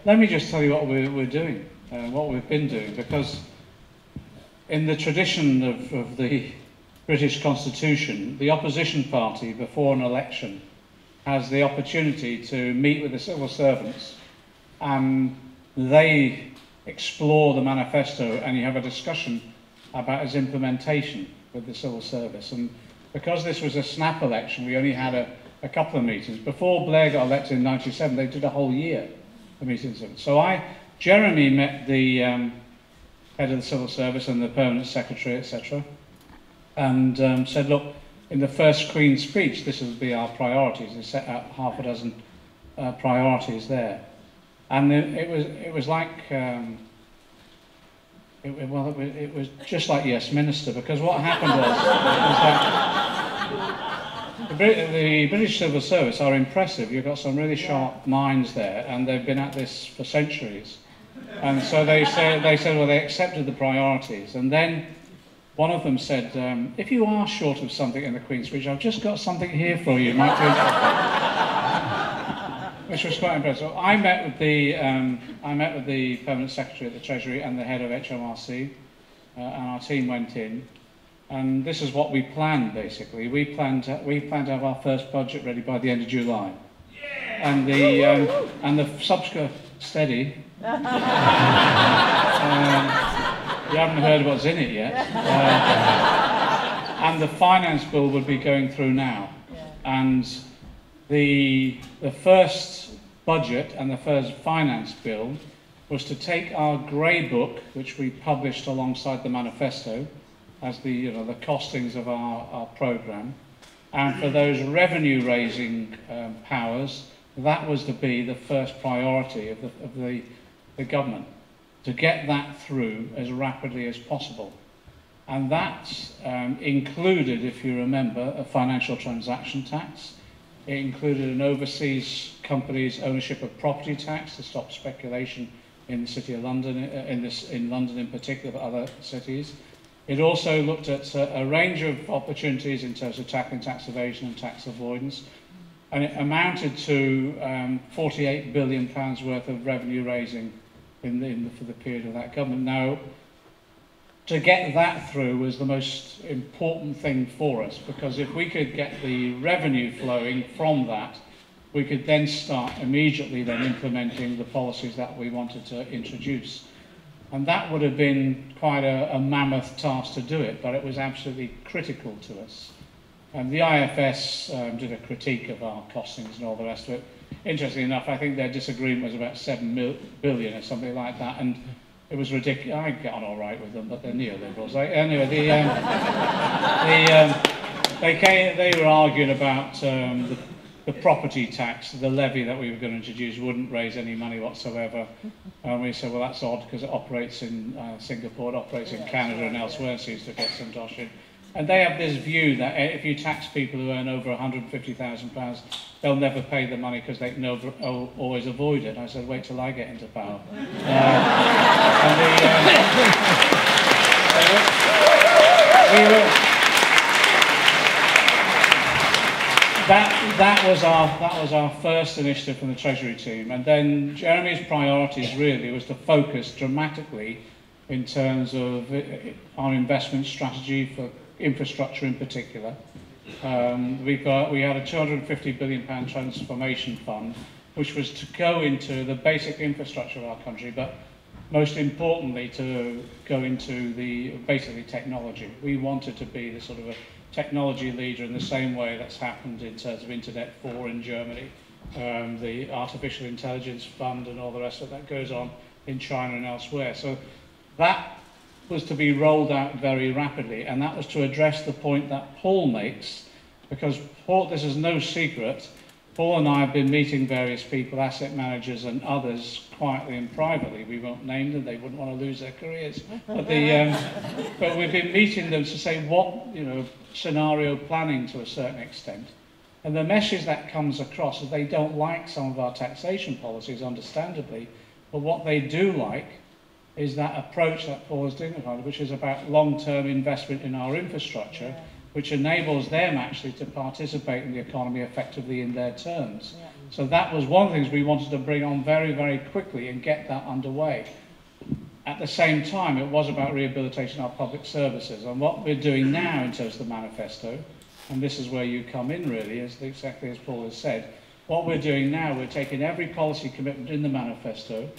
let me just tell you what we're doing, what we've been doing, because in the tradition of the British Constitution, the opposition party before an election has the opportunity to meet with the civil servants, and they explore the manifesto, and you have a discussion about its implementation with the civil service. And because this was a snap election, we only had a couple of meetings. Before Blair got elected in '97, they did a whole year of meetings. So Jeremy met the head of the civil service and the permanent secretary, etc., and said, look, in the first Queen's speech, this will be our priorities. They set out half a dozen priorities there. And it was like, it was just like Yes Minister, because what happened was that the British civil service are impressive. You've got some really sharp minds there, and they've been at this for centuries. And so they said, well, they accepted the priorities. And then one of them said, if you are short of something in the Queen's speech, I've just got something here for you. Might be which was quite impressive. I met with the permanent secretary at the Treasury and the head of HMRC, and our team went in. And this is what we planned, basically. We planned to have our first budget ready by the end of July. And the subsequent steady. You haven't heard what's in it yet. And the finance bill would be going through now. And the first budget and the first finance bill was to take our grey book, which we published alongside the manifesto, as the costings of our programme, and for those revenue-raising powers, that was to be the first priority of the government, to get that through as rapidly as possible. And that included, if you remember, a financial transaction tax. It included an overseas company's ownership of property tax to stop speculation in the City of London, in London in particular, but other cities. It also looked at a range of opportunities in terms of tackling tax evasion and tax avoidance, and it amounted to £48 billion worth of revenue raising for the period of that government. Now, to get that through was the most important thing for us, because if we could get the revenue flowing from that, we could then start immediately then implementing the policies that we wanted to introduce. And that would have been quite a mammoth task to do it, but it was absolutely critical to us. And the IFS did a critique of our costings and all the rest of it. Interestingly enough, I think their disagreement was about $7 billion or something like that, and it was ridiculous. I get on all right with them, but they're neoliberals. Anyway, they were arguing about the property tax, the levy that we were going to introduce wouldn't raise any money whatsoever. And we said, well, that's odd because it operates in Singapore, it operates in Canada and elsewhere, seems to get some dosh in. And they have this view that if you tax people who earn over £150,000, they'll never pay the money because they can always avoid it. I said, wait till I get into power. That was our first initiative from the Treasury team, and then Jeremy's priorities really was to focus dramatically in terms of our investment strategy for infrastructure in particular. We had a £250 billion transformation fund, which was to go into the basic infrastructure of our country, but most importantly to go into basically technology. We wanted to be the sort of a technology leader in the same way that's happened in terms of Internet 4 in Germany, the artificial intelligence fund and all the rest of that goes on in China and elsewhere. So that was to be rolled out very rapidly, and that was to address the point that Paul makes, because Paul, this is no secret, Paul and I have been meeting various people, asset managers and others, quietly and privately. We won't name them, they wouldn't want to lose their careers. But, but we've been meeting them to say what, scenario planning to a certain extent. And the message that comes across is they don't like some of our taxation policies, understandably, but what they do like is that approach that Paul has dignified, which is about long-term investment in our infrastructure, which enables them actually to participate in the economy effectively in their terms. So that was one of the things we wanted to bring on very, very quickly and get that underway. At the same time, it was about rehabilitating our public services. And what we're doing now in terms of the manifesto, and this is where you come in really, exactly as Paul has said, what we're doing now, we're taking every policy commitment in the manifesto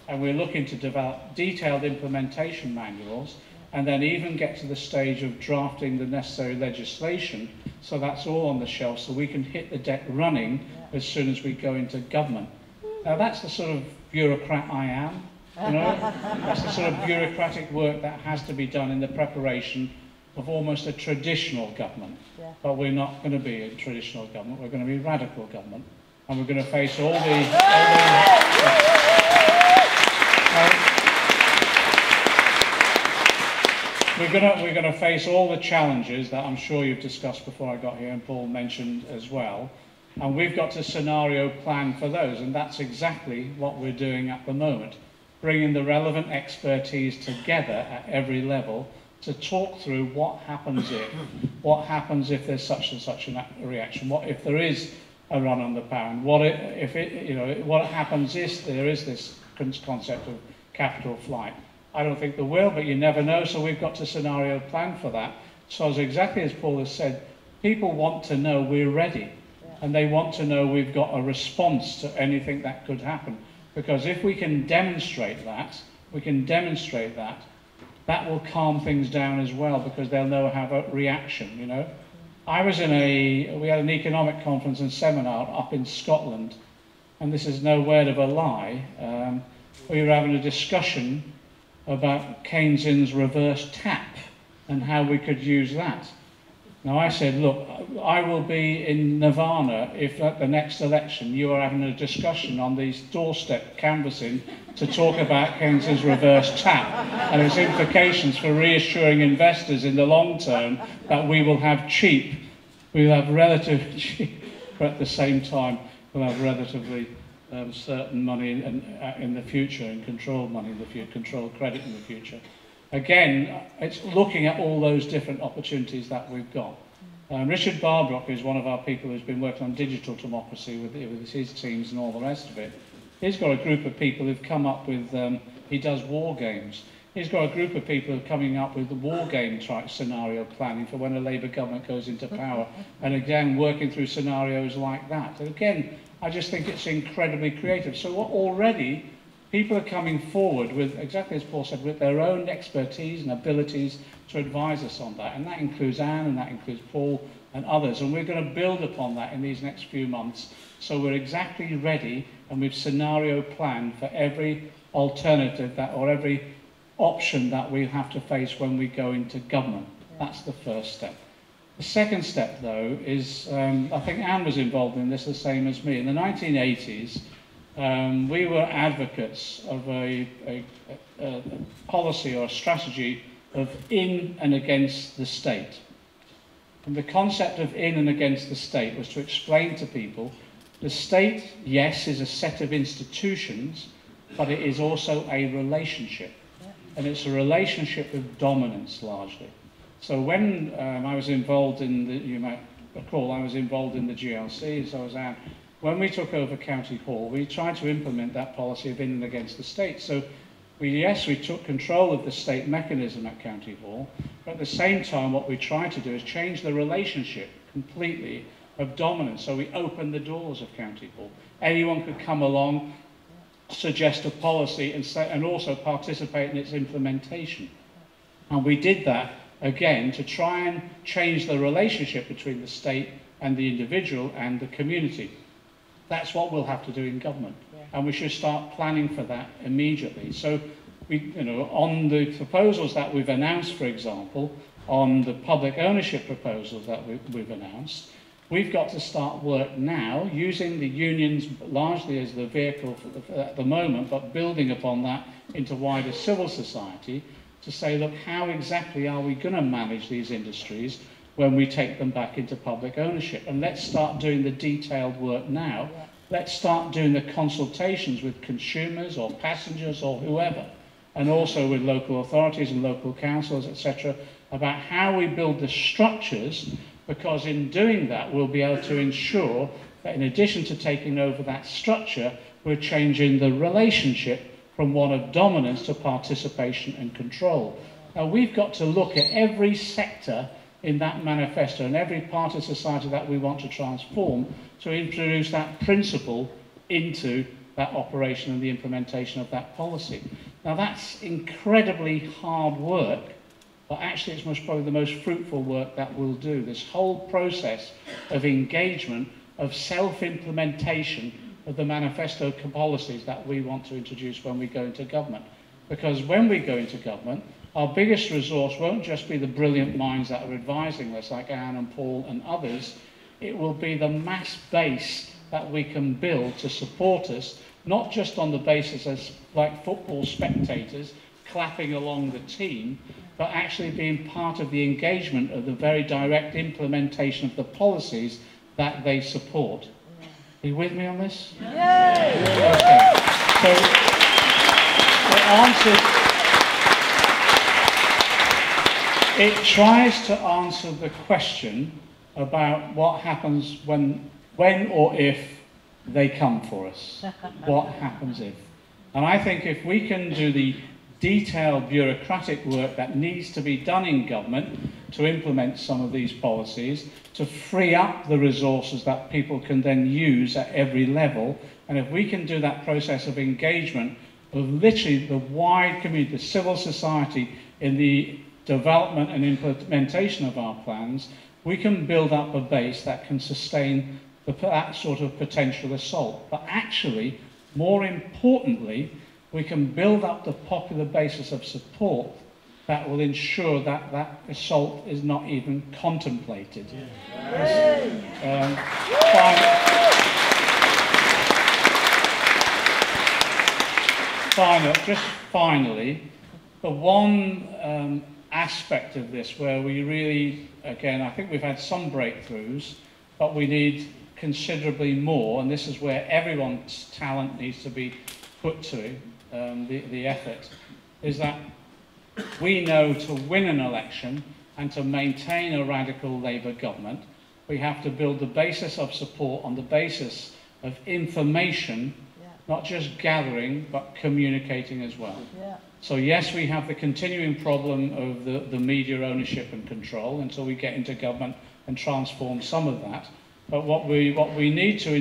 and we're looking to develop detailed implementation manuals and then even get to the stage of drafting the necessary legislation, so that's all on the shelf so we can hit the deck running as soon as we go into government. Now that's the sort of bureaucrat I am, you know? That's the sort of bureaucratic work that has to be done in the preparation of almost a traditional government. But we're not going to be a traditional government, we're going to be radical government. And we're going to face all the we're going to face all the challenges that I'm sure you've discussed before I got here and Paul mentioned as well. And we've got to scenario plan for those, and that's exactly what we're doing at the moment. Bringing the relevant expertise together at every level to talk through what happens if there's such and such a reaction, what if there is a run on the pound, what happens if there is this concept of capital flight. I don't think there will, but you never know, so we've got to scenario plan for that. So as exactly as Paul has said, people want to know we're ready, and they want to know we've got a response to anything that could happen. Because if we can demonstrate that, that will calm things down as well, because they'll know how a reaction, you know. We had an economic conference and seminar up in Scotland, and this is no word of a lie. We were having a discussion about Keynesian's reverse tap and how we could use that. Now I said, look, I will be in Nirvana if at the next election you are having a discussion on these doorstep canvassing to talk about Keynesian's reverse tap and its implications for reassuring investors in the long term that we will have relatively cheap, but at the same time we'll have relatively certain money in the future, and controlled money in the future, controlled credit in the future. Again, it's looking at all those different opportunities that we've got. Richard Barbrook is one of our people who's been working on digital democracy with his teams and all the rest of it. He's got a group of people who've come up with, he does war games. He's got a group of people who are coming up with the war game type scenario planning for when a Labour government goes into power. And again, working through scenarios like that. And again, I just think it's incredibly creative. So already, people are coming forward with, exactly as Paul said, with their own expertise and abilities to advise us on that. And that includes Anne, and that includes Paul and others. And we're going to build upon that in these next few months. So we're exactly ready, and we've scenario planned for every alternative or every option that we have to face when we go into government. That's the first step. The second step, though, is, I think Anne was involved in this the same as me. In the 1980s, we were advocates of a policy or a strategy of in and against the state. And the concept of in and against the state was to explain to people the state, yes, is a set of institutions, but it is also a relationship. And it's a relationship of dominance, largely. So when I was involved in you might recall, I was involved in the GLC, so was Anne. When we took over County Hall, we tried to implement that policy of in and against the state. So we took control of the state mechanism at County Hall, but at the same time what we tried to do is change the relationship completely of dominance. So we opened the doors of County Hall. Anyone could come along, suggest a policy, and also participate in its implementation. And we did that, again, to try and change the relationship between the state and the individual and the community. That's what we'll have to do in government. And we should start planning for that immediately. So, on the proposals that we've announced, for example, on the public ownership proposals that we've announced, we've got to start work now, using the unions largely as the vehicle at the moment, but building upon that into wider civil society, to say, look, how exactly are we going to manage these industries when we take them back into public ownership? And let's start doing the detailed work now. Let's start doing the consultations with consumers or passengers or whoever, and also with local authorities and local councils, etc., about how we build the structures, because in doing that, we'll be able to ensure that in addition to taking over that structure, we're changing the relationship from one of dominance to participation and control. Now, we've got to look at every sector in that manifesto and every part of society that we want to transform to introduce that principle into that operation and the implementation of that policy. Now, that's incredibly hard work, but actually it's probably the most fruitful work that we'll do. This whole process of engagement, of self-implementation of the manifesto policies that we want to introduce when we go into government. Because when we go into government, our biggest resource won't just be the brilliant minds that are advising us, like Anne and Paul and others. It will be the mass base that we can build to support us, not just on the basis as like football spectators clapping along the team, but actually being part of the engagement of the very direct implementation of the policies that they support. Are you with me on this? Yay! Okay. So it tries to answer the question about what happens when or if they come for us. What happens if? And I think if we can do the detailed bureaucratic work that needs to be done in government to implement some of these policies, to free up the resources that people can then use at every level, and if we can do that process of engagement of literally the wide community, the civil society in the development and implementation of our plans, we can build up a base that can sustain that sort of potential assault. But actually, more importantly, we can build up the popular basis of support that will ensure that that assault is not even contemplated. Finally, the one aspect of this where we really, again, I think we've had some breakthroughs, but we need considerably more, and this is where everyone's talent needs to be put to the effort, is that we know to win an election and to maintain a radical Labour government, we have to build the basis of support on the basis of information, not just gathering, but communicating as well. So yes, we have the continuing problem of the media ownership and control until we get into government and transform some of that. But what we need to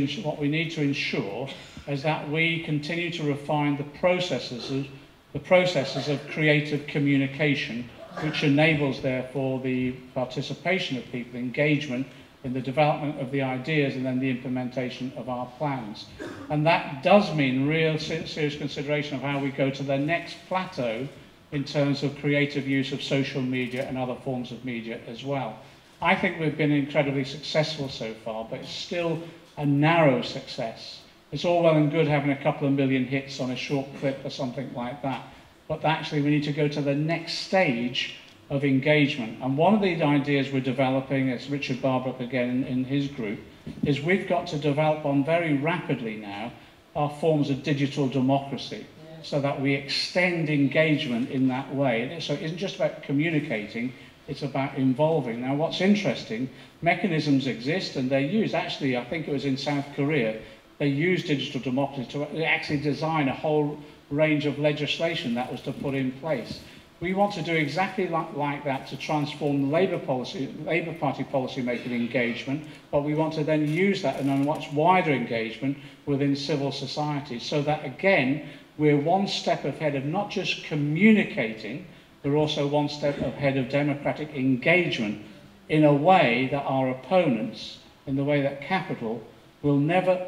ensure is that we continue to refine the processes of creative communication, which enables, therefore, the participation of people, engagement in the development of the ideas and then the implementation of our plans. And that does mean real serious consideration of how we go to the next plateau in terms of creative use of social media and other forms of media as well. I think we've been incredibly successful so far, but it's still a narrow success. It's all well and good having a couple of million hits on a short clip or something like that, but actually we need to go to the next stage of engagement. And one of the ideas we're developing, as Richard Barbrook again in his group, is we've got to develop on very rapidly now our forms of digital democracy, so that we extend engagement in that way. So it isn't just about communicating, it's about involving. Now what's interesting, mechanisms exist and they're used. Actually, I think it was in South Korea, they used digital democracy to actually design a whole range of legislation that was to put in place. We want to do exactly like that to transform the Labour Party policy-making engagement, but we want to then use that in a much wider engagement within civil society, so that, again, we're one step ahead of not just communicating, we're also one step ahead of democratic engagement in a way that our opponents, in the way that capital, will never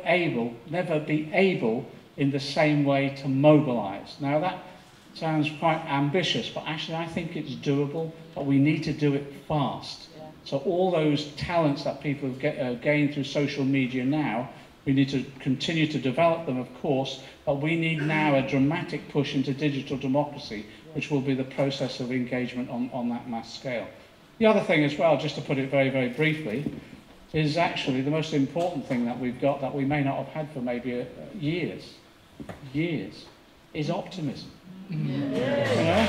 be able in the same way to mobilise. Now that sounds quite ambitious, but actually I think it's doable, but we need to do it fast. So all those talents that people have gained through social media now, we need to continue to develop them, of course, but we need now a dramatic push into digital democracy, which will be the process of engagement on that mass scale. The other thing as well, just to put it very, very briefly, is actually the most important thing that we've got that we may not have had for maybe years, is optimism. You know?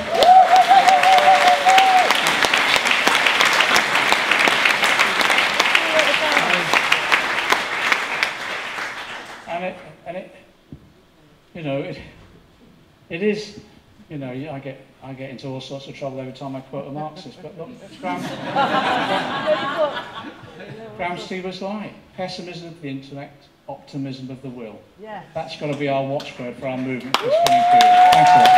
you know, it is, you know, I get into all sorts of trouble every time I quote a Marxist, but look, Gramsci was right. Pessimism of the intellect, optimism of the will. Yeah. That's got to be our watchword for our movement this coming period. Thanks a lot.